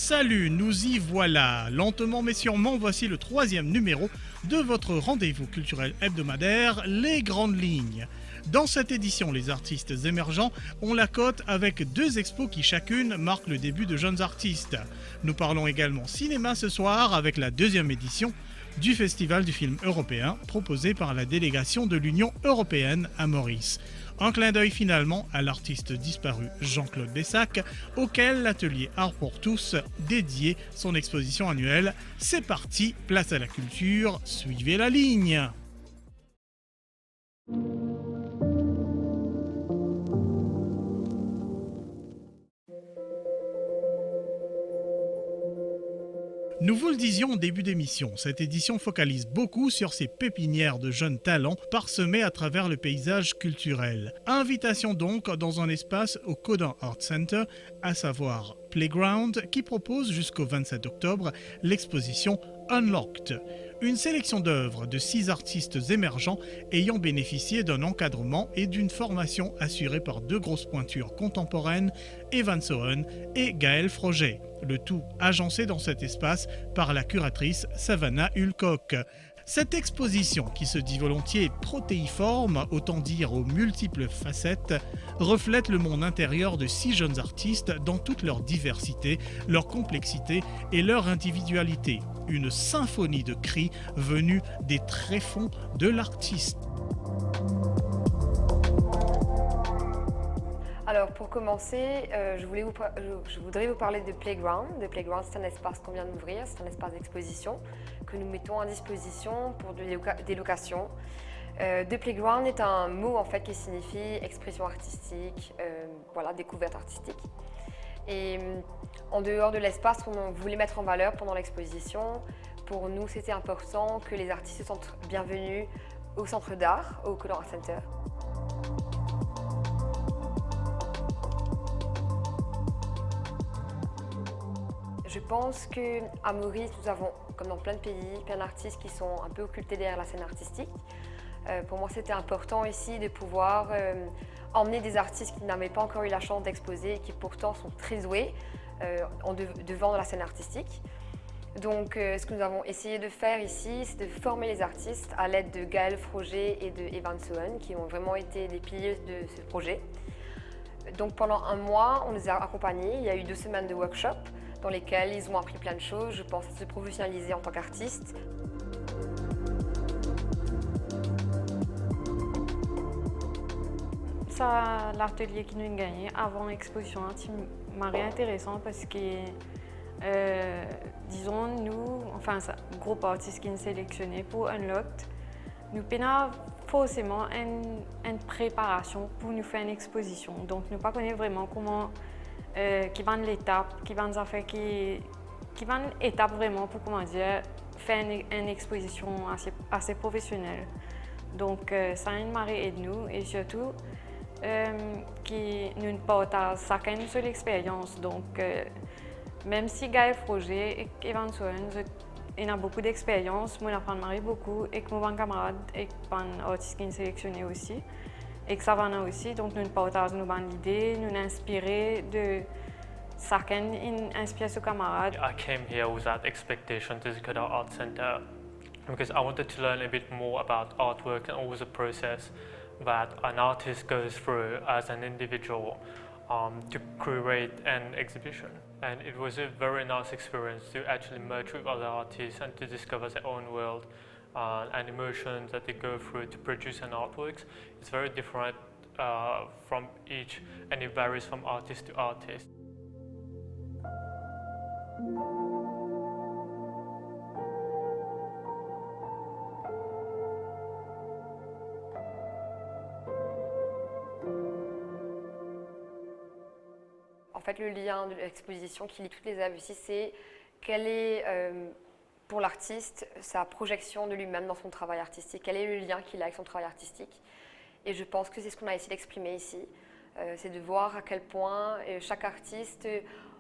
Salut, nous y voilà. Lentement mais sûrement, voici le 3e numéro de votre rendez-vous culturel hebdomadaire, Les Grandes Lignes. Dans cette édition, les artistes émergents ont la cote avec 2 expos qui chacune marquent le début de jeunes artistes. Nous parlons également cinéma ce soir avec la 2e édition du Festival du film européen proposé par la délégation de l'Union européenne à Maurice. Un clin d'œil finalement à l'artiste disparu Jean-Claude Bessac, auquel l'atelier Art pour tous dédié son exposition annuelle. C'est parti, place à la culture, suivez la ligne. Nous vous le disions au début d'émission, cette édition focalise beaucoup sur ces pépinières de jeunes talents parsemés à travers le paysage culturel. Invitation donc dans un espace au Codin Art Center, à savoir Playground, qui propose jusqu'au 27 octobre l'exposition Unlocked. Une sélection d'œuvres de 6 artistes émergents ayant bénéficié d'un encadrement et d'une formation assurée par 2 grosses pointures contemporaines, Evan Sohen et Gaël Froget. Le tout agencé dans cet espace par la curatrice Savannah Hulcock. Cette exposition, qui se dit volontiers protéiforme, autant dire aux multiples facettes, reflète le monde intérieur de 6 jeunes artistes dans toute leur diversité, leur complexité et leur individualité. Une symphonie de cris venus des tréfonds de l'artiste. Alors pour commencer, je voudrais vous parler de Playground. De Playground, c'est un espace qu'on vient d'ouvrir, c'est un espace d'exposition que nous mettons à disposition pour des locations. De Playground est un mot en fait qui signifie expression artistique, voilà, découverte artistique. Et en dehors de l'espace qu'on voulait mettre en valeur pendant l'exposition, pour nous c'était important que les artistes se sentent bienvenus au centre d'art, au Codin Art Center. Je pense qu'à Maurice, nous avons, comme dans plein de pays, plein d'artistes qui sont un peu occultés derrière la scène artistique. Pour moi, c'était important ici de pouvoir emmener des artistes qui n'avaient pas encore eu la chance d'exposer et qui pourtant sont très doués devant la scène artistique. Donc, ce que nous avons essayé de faire ici, c'est de former les artistes à l'aide de Gaël Froget et de Evan Sohen, qui ont vraiment été des piliers de ce projet. Donc, pendant un mois, on les a accompagnés. Il y a eu 2 semaines de workshop dans lesquels ils ont appris plein de choses, je pense, à se professionnaliser en tant qu'artistes. Ça, l'atelier qui nous a gagné avant l'exposition, c'est marré intéressant parce que, disons, nous, enfin, le groupe artiste qui nous sélectionné pour Unlocked, nous n'avons pas forcément une préparation pour nous faire une exposition. Donc, nous ne connaissons pas vraiment comment qui va l'étape, qui va faire qui va l'étape vraiment pour comment dire faire une exposition assez professionnelle. Donc ça a une marée aide nous et surtout qui nous partage chacun sur l'expérience. Donc même si Gaël Froget et Evan Sohen ils ont beaucoup d'expérience, moi j'apprends marée beaucoup et que mon camarade et un artiste qui est sélectionné aussi. Et que ça va nous aussi, donc nous partageons nos idées, nous inspirer de chacun inspire ses camarades. I came here without expectation to the Codin Art Center because I wanted to learn a bit more about artwork and all the process that an artist goes through as an individual to curate an exhibition. And it was a very nice experience to actually merge with other artists and to discover their own world. And emotions that they go through to produce an artwork. It's very different from each, and it varies from artist to artist. En fait, le lien de l'exposition qui lie toutes les œuvres ici, c'est quelle est pour l'artiste, sa projection de lui-même dans son travail artistique, quel est le lien qu'il a avec son travail artistique. Et je pense que c'est ce qu'on a essayé d'exprimer ici, c'est de voir à quel point chaque artiste,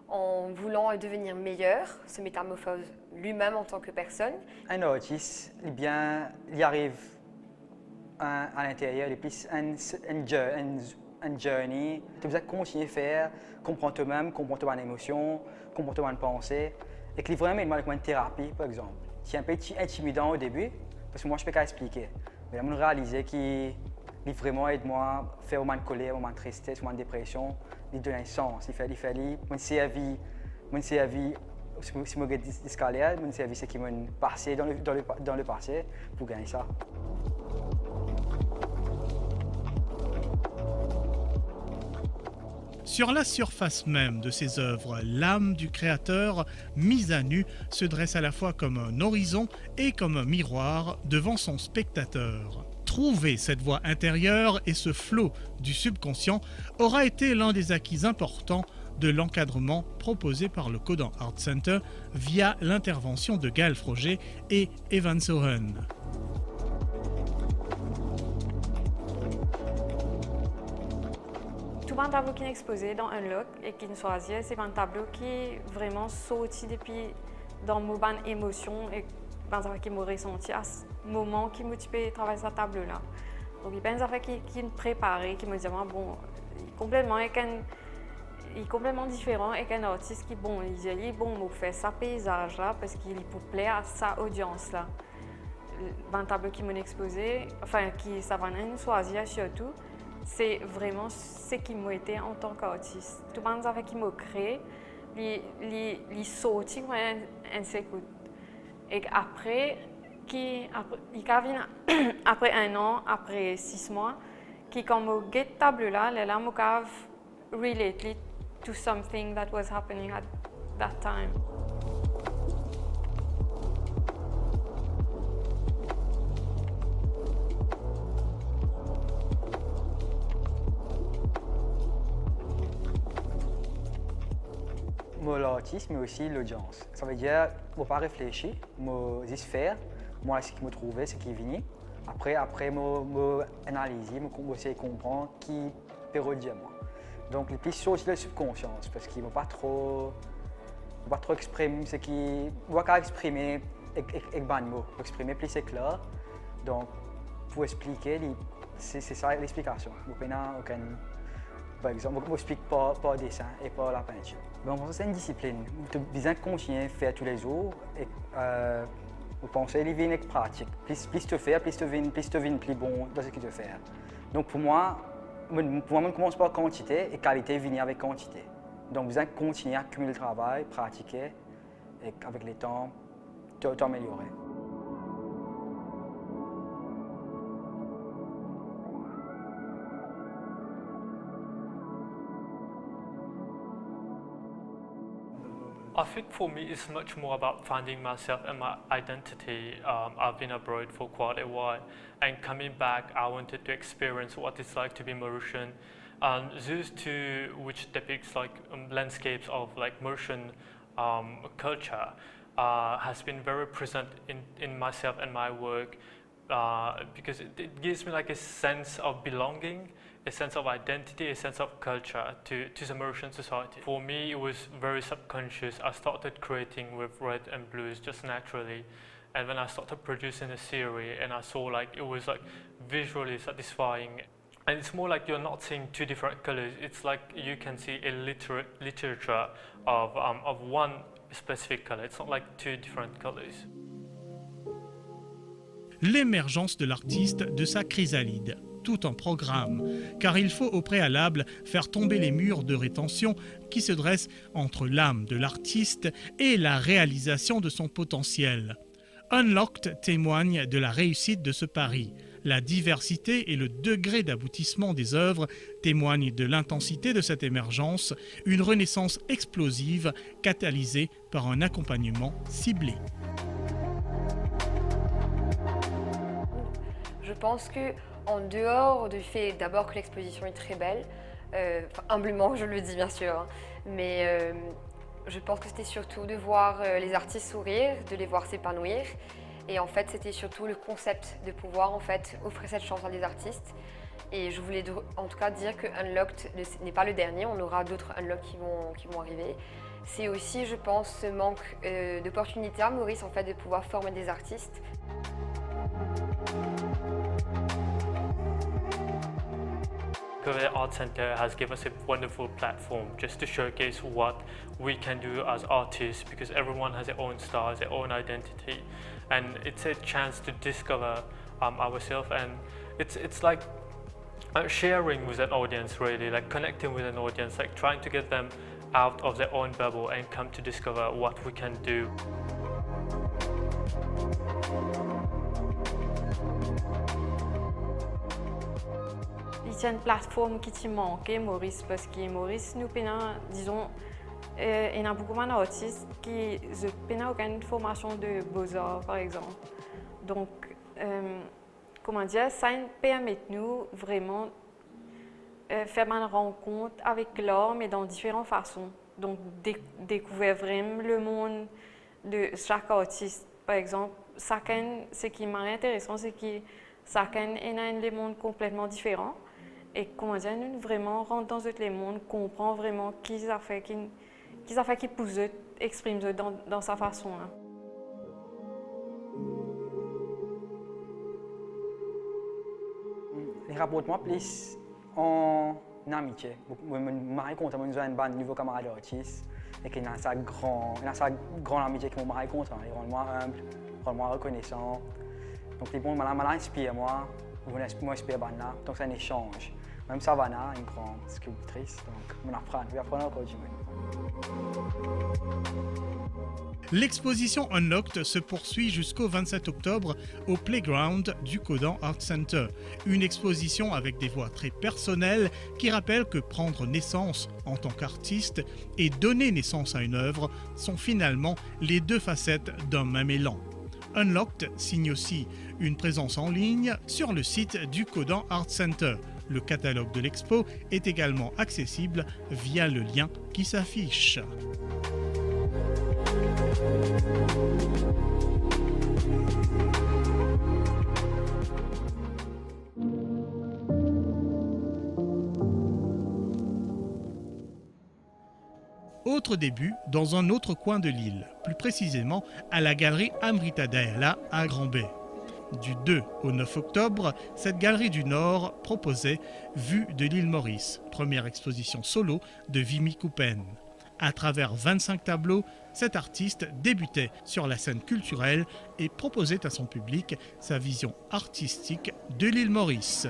en voulant devenir meilleur, se métamorphose lui-même en tant que personne. Un artiste, il arrive à l'intérieur, il est plus un jeu, une journey. Tu dois continuer à faire, comprendre toi-même, comprendre ton émotion, comprendre ton pensée. Et que vraiment aide-moi avec une thérapie, par exemple. C'est un peu intimidant au début, parce que moi, je ne peux pas expliquer. Mais je réaliser qu'il vraiment aide-moi à faire une colère, une tristesse, une dépression. Il donne un sens. Il fait mon service, si je regarde l'escalier, mon service, c'est qui m'a passé dans le passé pour gagner ça. Sur la surface même de ces œuvres, l'âme du créateur, mise à nu, se dresse à la fois comme un horizon et comme un miroir devant son spectateur. Trouver cette voix intérieure et ce flot du subconscient aura été l'un des acquis importants de l'encadrement proposé par le Codan Art Center via l'intervention de Gaël Froger et Evan Soren. Tout un tableau qui est exposé dans Unlock et qui nous choisit, c'est un tableau qui est vraiment sorti depuis dans mon émotion et qui m'a ressenti à ce moment qui m'a travailler ce tableau-là. Donc il y a des affaires qui me préparent, qui me disent bon, il est complètement différent et qu'un artiste qui il dit bon, fait ça paysage là parce qu'il peut plaire à sa audience là. Un tableau qui m'a exposé, qui ça va nous choisir surtout. C'est vraiment ce qui m'a été en tant qu'artiste. Tout le monde qui m'a créé, il sorti un s'écoute. Et après, après 1 an, après 6 mois, qui quand je get table là, là, je relate to something that was happening at that time. L'artiste, mais aussi l'audience. Ça veut dire, je ne pas réfléchir, je faire, moi, ce qui me trouvait, ce qui est venu. Après, je analyser, je essayer de comprendre qui peut redire moi. Donc, le plus sorti le subconscience, parce qu'il ne va pas trop exprimer ce qui. Il ne va pas exprimer avec ban mots, pour exprimer plus clair. Donc, pour expliquer, c'est ça l'explication. Par exemple, je n'explique pas le dessin et pas la peinture. C'est une discipline. Tu as besoin de continuer à faire tous les jours. Et, je pense que c'est une pratique. Plus tu fais, plus tu deviens plus bon dans ce que tu fais. Donc pour moi, on commence par quantité et qualité vient avec quantité. Donc besoin de continuer à accumuler le travail, pratiquer et avec le temps, t'améliorer. I think for me it's much more about finding myself and my identity. I've been abroad for quite a while, and coming back I wanted to experience what it's like to be Mauritian. Zoos too, which depicts landscapes of Mauritian culture, has been very present in myself and my work because it gives me a sense of belonging, a sense of identity, a sense of culture to the Mauritian society. For me, it was very subconscious. I started creating with red and blues just naturally. And when I started producing a series and I saw it was visually satisfying. And it's more you're not seeing two different colors. It's you can see a literature of one specific color. It's not two different colors. L'émergence de l'artiste de sa chrysalide, tout un programme, car il faut au préalable faire tomber les murs de rétention qui se dressent entre l'âme de l'artiste et la réalisation de son potentiel. Unlocked témoigne de la réussite de ce pari. La diversité et le degré d'aboutissement des œuvres témoignent de l'intensité de cette émergence, une renaissance explosive catalysée par un accompagnement ciblé. Je pense qu'en dehors du fait d'abord que l'exposition est très belle, humblement je le dis bien sûr, hein, mais je pense que c'était surtout de voir les artistes sourire, de les voir s'épanouir. Et en fait, c'était surtout le concept de pouvoir offrir cette chance à des artistes. Et je voulais en tout cas dire que Unlocked n'est pas le dernier, on aura d'autres Unlocked qui vont arriver. C'est aussi, je pense, ce manque d'opportunités à Maurice de pouvoir former des artistes. Korea Art Center has given us a wonderful platform just to showcase what we can do as artists, because everyone has their own style, their own identity, and it's a chance to discover ourselves, and it's like sharing with an audience, really, like connecting with an audience, like trying to get them out of their own bubble and come to discover what we can do. Il y a une plateforme qui te manque, Maurice, parce que Maurice, nous disons, il y a beaucoup d'artistes qui n'ont aucune formation de beaux-arts, par exemple. Donc, comment dire, ça permet de nous vraiment faire une rencontre avec l'art, mais dans différentes façons. Donc, découvrir vraiment le monde de chaque artiste. Par exemple, ce qui m'est intéressant, c'est que chacun a des mondes complètement différents. Et comment dire, nous vraiment rentre dans les mondes, comprend vraiment qui ça fait, qui pousse, exprime dans sa façon. Hein. Les rapportements plus en amitié. Je me raconte à un nouveau camarade d'artiste et qu'il a sa grande amitié qui me raconte. Il rend moi humble, rend moi reconnaissant. Donc les bons m'inspirent moi, m'inspirent là. Donc c'est un échange. Même Savannah, une grande sculptrice, donc on apprend encore du monde. L'exposition Unlocked se poursuit jusqu'au 27 octobre au Playground du Codan Art Center. Une exposition avec des voix très personnelles qui rappellent que prendre naissance en tant qu'artiste et donner naissance à une œuvre sont finalement les deux facettes d'un même élan. Unlocked signe aussi une présence en ligne sur le site du Codan Art Center. Le catalogue de l'expo est également accessible via le lien qui s'affiche. Autre début dans un autre coin de l'île, plus précisément à la galerie Amrita Dayala à Grand-Bay. Du 2 au 9 octobre, cette galerie du Nord proposait Vue de l'île Maurice, première exposition solo de Vimy Coupen. À travers 25 tableaux, cet artiste débutait sur la scène culturelle et proposait à son public sa vision artistique de l'île Maurice.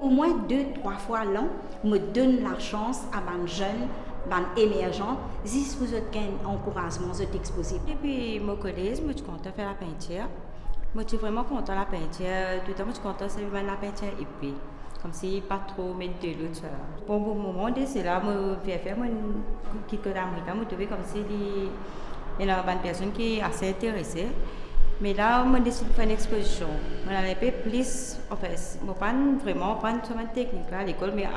Au moins 2-3 fois l'an, me donne la chance à un jeune, un émergent, juste pour un encouragement, cet exposé. Depuis mon collège, je suis content de faire la peinture. Je suis vraiment content de la peinture. Tout le temps, je suis content de faire la peinture épais. Comme si pas trop mettre de l'autre. Pour le moment, c'est là, je vais faire quelques américains. Je trouve comme si il y a une personne qui est assez intéressée. Mais là, je décide de faire une exposition. Je n'ai pas plus, en fait, je ne pas vraiment prendre une technique à l'école, mais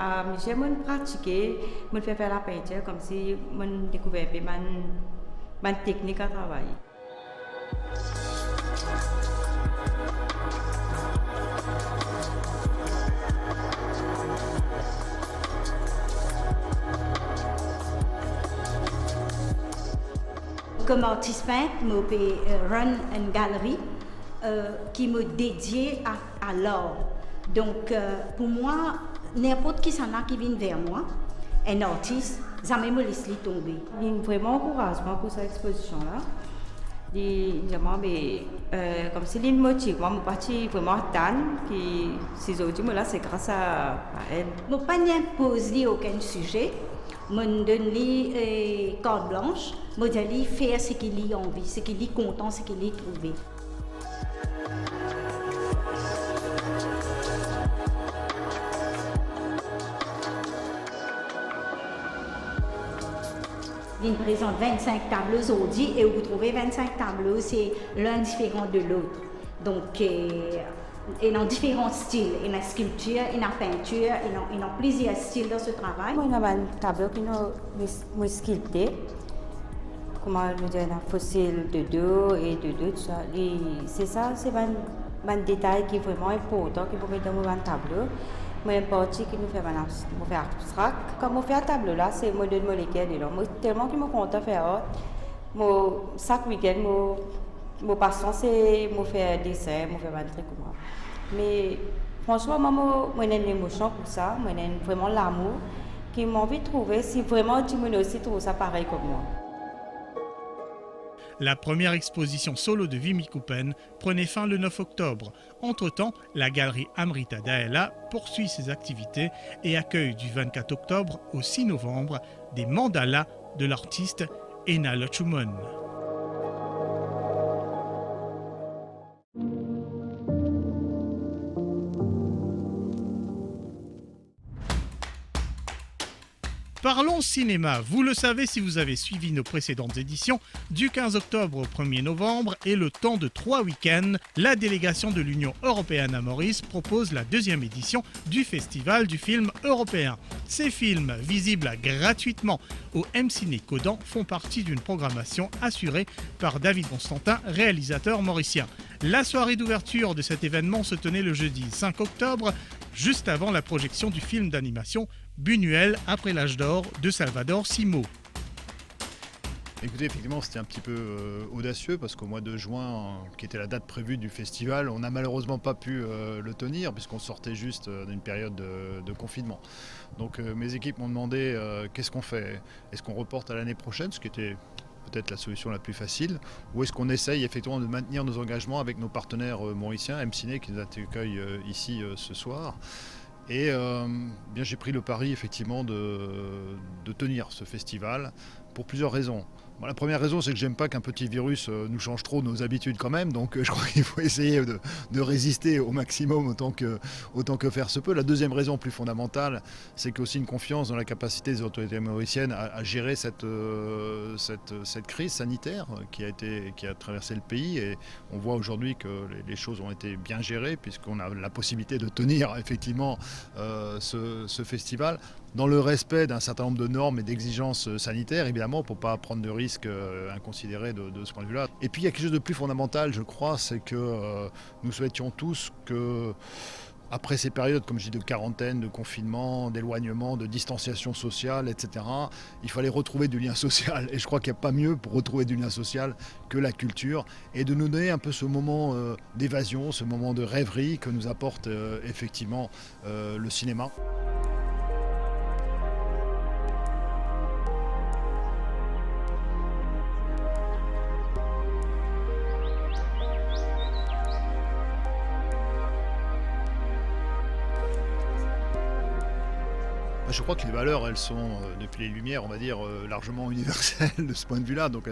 j'aime pratiquer, je fais faire la peinture comme si je découvrais ma technique à travailler. Comme artiste peintre, je peux run une galerie qui me dédiée à l'art. Donc, pour moi, n'importe qui s'en a qui vient vers moi, un artiste, jamais me laisse tomber. Il y a vraiment encouragement pour cette exposition-là. Comme si il me motive, moi, je suis partie vraiment à Tannes, qui ces aujourd'hui, là, c'est grâce à elle. Je ne peux pas imposer aucun sujet. Je donne carte blanche, je dis faire ce qu'il a envie, ce qu'il est content, ce qu'il a trouvé. Il présente 25 tableaux aujourd'hui et vous trouvez 25 tableaux, c'est l'un différent de l'autre. Donc, il y a différents styles, il y a sculpture, il y a peinture, il y a plusieurs styles dans ce travail. Il y a un tableau qui est sculpté, comment nous dire, un fossile de dos et de deux, tout ça. C'est ça, c'est un détail qui est vraiment important, qu'il faut mettre dans un tableau. Moi, une partie qui nous fait abstract. Quand on fait un tableau là, c'est moi donne molécule dedans. Moi tellement que je suis content de faire chaque week-end, mon passion c'est faire un dessin, faire un truc comme ça. Mais Franchement, moi, j'ai une émotion pour ça, moi, j'ai vraiment l'amour qui m'a envie de trouver si vraiment tu me aussi trouve ça pareil comme moi. La première exposition solo de Vimy Coupen prenait fin le 9 octobre. Entre-temps, la galerie Amrita Daela poursuit ses activités et accueille du 24 octobre au 6 novembre des mandalas de l'artiste Ena Lochumon. Parlons cinéma. Vous le savez si vous avez suivi nos précédentes éditions, du 15 octobre au 1er novembre et le temps de 3 week-ends, la délégation de l'Union européenne à Maurice propose la 2e édition du Festival du film européen. Ces films, visibles gratuitement au M-Ciné Codan, font partie d'une programmation assurée par David Constantin, réalisateur mauricien. La soirée d'ouverture de cet événement se tenait le jeudi 5 octobre, juste avant la projection du film d'animation Buñuel après l'âge d'or de Salvador Simo. Écoutez, effectivement, c'était un petit peu audacieux parce qu'au mois de juin, qui était la date prévue du festival, on n'a malheureusement pas pu le tenir puisqu'on sortait juste d'une période de confinement. Donc mes équipes m'ont demandé qu'est-ce qu'on fait ? Est-ce qu'on reporte à l'année prochaine, ce qui était peut-être la solution la plus facile, ou est-ce qu'on essaye effectivement de maintenir nos engagements avec nos partenaires mauriciens, M-Ciné qui nous accueille ici ce soir. Et bien, j'ai pris le pari effectivement de tenir ce festival pour plusieurs raisons. Bon, la première raison, c'est que j'aime pas qu'un petit virus nous change trop nos habitudes quand même, donc je crois qu'il faut essayer de résister au maximum autant que faire se peut. La deuxième raison plus fondamentale, c'est qu'aussi une confiance dans la capacité des autorités mauriciennes à gérer cette crise sanitaire qui a traversé le pays, et on voit aujourd'hui que les choses ont été bien gérées puisqu'on a la possibilité de tenir effectivement ce festival dans le respect d'un certain nombre de normes et d'exigences sanitaires, évidemment, pour ne pas prendre de risques inconsidérés de ce point de vue-là. Et puis il y a quelque chose de plus fondamental, je crois, c'est que nous souhaitions tous que, après ces périodes, comme je dis, de quarantaine, de confinement, d'éloignement, de distanciation sociale, etc., il fallait retrouver du lien social. Et je crois qu'il n'y a pas mieux pour retrouver du lien social que la culture et de nous donner un peu ce moment d'évasion, ce moment de rêverie que nous apporte effectivement le cinéma. Je crois que les valeurs, elles sont, depuis les Lumières, on va dire, largement universelles de ce point de vue-là. Donc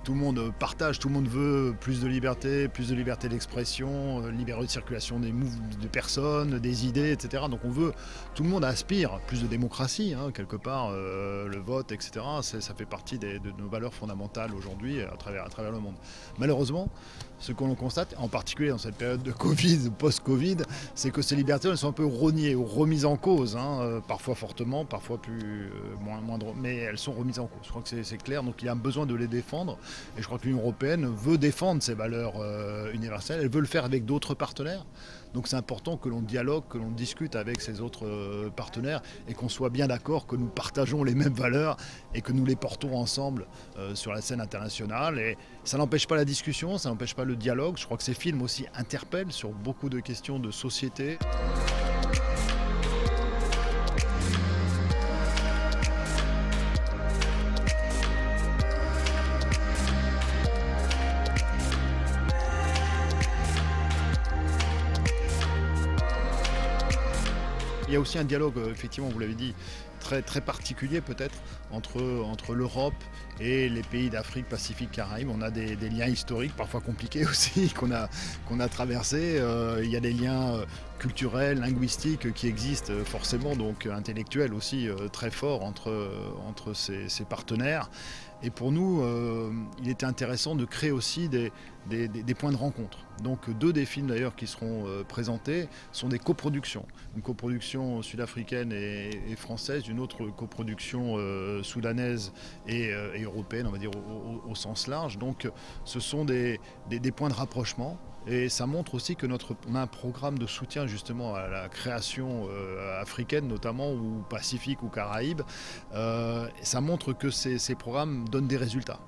tout le monde partage, tout le monde veut plus de liberté d'expression, liberté de circulation de personnes, des idées, etc. Donc tout le monde aspire plus de démocratie, hein, quelque part, le vote, etc. Ça fait partie de nos valeurs fondamentales aujourd'hui à travers le monde. Malheureusement, ce qu'on constate, en particulier dans cette période de Covid, post-Covid, c'est que ces libertés, elles sont un peu rognées ou remises en cause, hein, parfois fortement, parfois moindre, mais elles sont remises en cause. Je crois que c'est clair, donc il y a un besoin de les défendre, et je crois que l'Union européenne veut défendre ces valeurs universelles, elle veut le faire avec d'autres partenaires. Donc c'est important que l'on dialogue, que l'on discute avec ces autres partenaires et qu'on soit bien d'accord que nous partageons les mêmes valeurs et que nous les portons ensemble sur la scène internationale. Et ça n'empêche pas la discussion, ça n'empêche pas le dialogue. Je crois que ces films aussi interpellent sur beaucoup de questions de société. Il y a aussi un dialogue, effectivement, vous l'avez dit, très, très particulier peut-être entre l'Europe et les pays d'Afrique, Pacifique, Caraïbes. On a des liens historiques, parfois compliqués aussi, qu'on a traversés. Il y a des liens culturels, linguistiques qui existent forcément, donc intellectuels aussi très forts entre ces partenaires. Et pour nous, il était intéressant de créer aussi des points de rencontre. Donc 2 des films d'ailleurs qui seront présentés sont des coproductions. Une coproduction sud-africaine et française, une autre coproduction soudanaise et européenne, on va dire au sens large. Donc ce sont des points de rapprochement. Et ça montre aussi que on a un programme de soutien justement à la création africaine notamment, ou Pacifique ou Caraïbes. Ça montre que ces programmes donnent des résultats.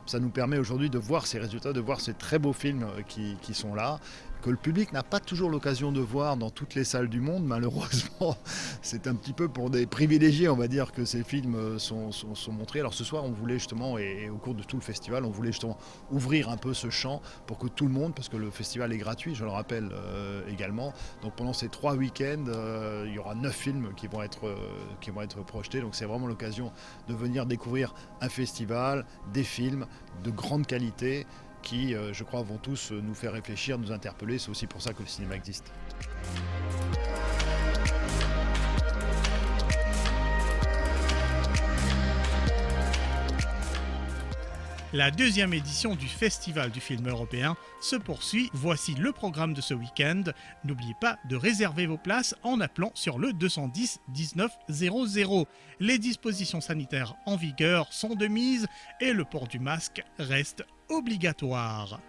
Ça nous permet aujourd'hui de voir ces résultats, de voir ces très beaux films qui sont là, que le public n'a pas toujours l'occasion de voir dans toutes les salles du monde. Malheureusement, c'est un petit peu pour des privilégiés, on va dire, que ces films sont montrés. Alors ce soir, on voulait justement, et au cours de tout le festival, on voulait justement ouvrir un peu ce champ pour que tout le monde, parce que le festival est gratuit, je le rappelle également, donc pendant ces 3 week-ends, il y aura 9 films qui vont être projetés, donc c'est vraiment l'occasion de venir découvrir un festival, des films de grande qualité qui, je crois, vont tous nous faire réfléchir, nous interpeller. C'est aussi pour ça que le cinéma existe. La deuxième édition du Festival du film européen se poursuit. Voici le programme de ce week-end. N'oubliez pas de réserver vos places en appelant sur le 210 19 00. Les dispositions sanitaires en vigueur sont de mise et le port du masque reste obligatoire.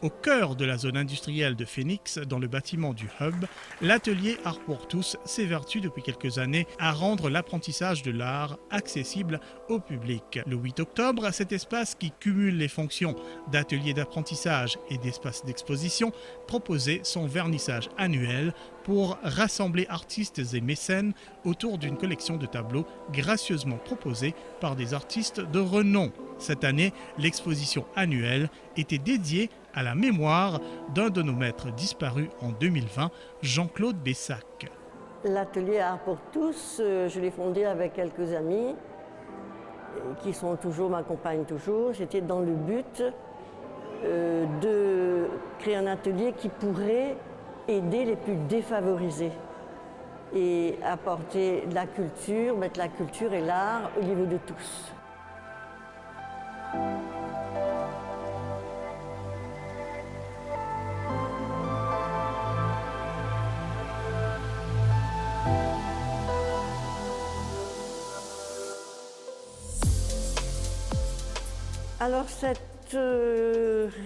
Au cœur de la zone industrielle de Phoenix, dans le bâtiment du Hub, l'atelier Art pour tous s'évertue depuis quelques années à rendre l'apprentissage de l'art accessible au public. Le 8 octobre, cet espace qui cumule les fonctions d'atelier d'apprentissage et d'espace d'exposition proposait son vernissage annuel pour rassembler artistes et mécènes autour d'une collection de tableaux gracieusement proposés par des artistes de renom. Cette année, l'exposition annuelle était dédiée à la mémoire d'un de nos maîtres disparus en 2020, Jean-Claude Bessac. L'atelier Art pour tous, je l'ai fondé avec quelques amis qui m'accompagnent toujours. C'était dans le but de créer un atelier qui pourrait aider les plus défavorisés et apporter de la culture, mettre la culture et l'art au niveau de tous. Alors cette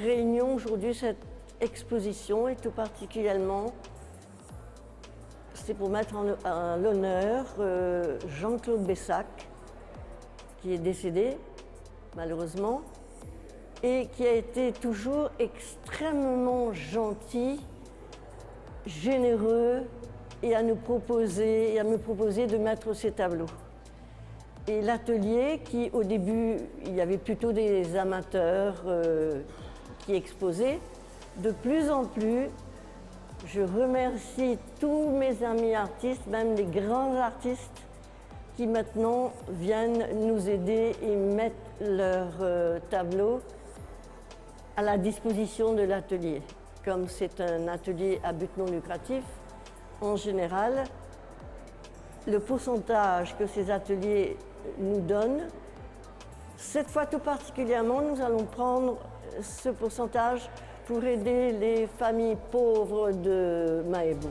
réunion aujourd'hui, cette exposition et tout particulièrement, c'est pour mettre en l'honneur Jean-Claude Bessac, qui est décédé malheureusement, et qui a été toujours extrêmement gentil, généreux, et à me proposer de mettre ces tableaux. Et l'atelier, qui au début, il y avait plutôt des amateurs qui exposaient, de plus en plus, je remercie tous mes amis artistes, même les grands artistes, qui maintenant viennent nous aider et mettent leurs tableaux à la disposition de l'atelier. Comme c'est un atelier à but non lucratif, en général, le pourcentage que ces ateliers nous donnent, cette fois tout particulièrement, nous allons prendre ce pourcentage pour aider les familles pauvres de Mahébourg.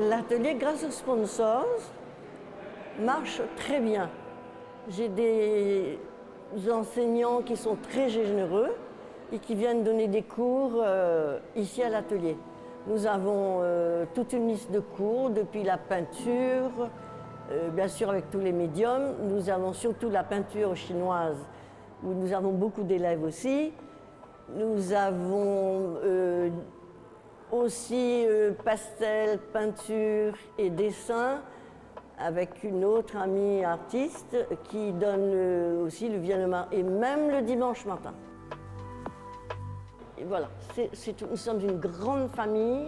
L'atelier, grâce aux sponsors, marche très bien. J'ai des enseignants qui sont très généreux et qui viennent donner des cours ici à l'atelier. Nous avons toute une liste de cours, depuis la peinture, bien sûr avec tous les médiums. Nous avons surtout la peinture chinoise, où nous avons beaucoup d'élèves aussi. Nous avons aussi pastel, peinture et dessin, avec une autre amie artiste qui donne aussi le et même le dimanche matin. voilà, nous sommes une grande famille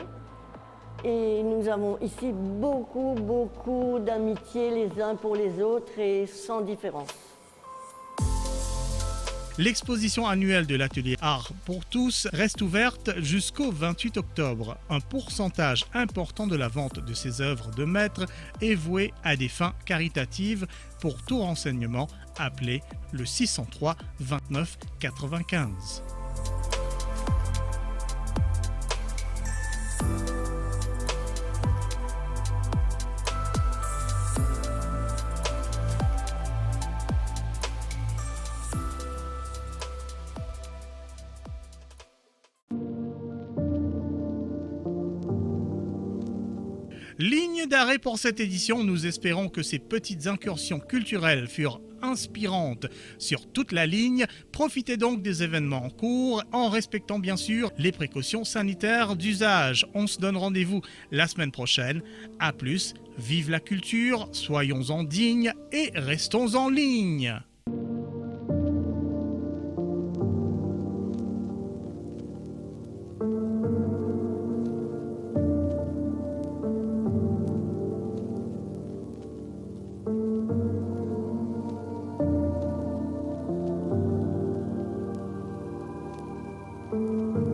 et nous avons ici beaucoup, beaucoup d'amitié les uns pour les autres et sans différence. L'exposition annuelle de l'atelier Art pour tous reste ouverte jusqu'au 28 octobre. Un pourcentage important de la vente de ces œuvres de maître est voué à des fins caritatives. Pour tout renseignement, appelez le 603 29 95. Ligne d'arrêt pour cette édition, nous espérons que ces petites incursions culturelles furent inspirantes sur toute la ligne. Profitez donc des événements en cours en respectant bien sûr les précautions sanitaires d'usage. On se donne rendez-vous la semaine prochaine. À plus, vive la culture, soyons-en dignes et restons en ligne. Thank you.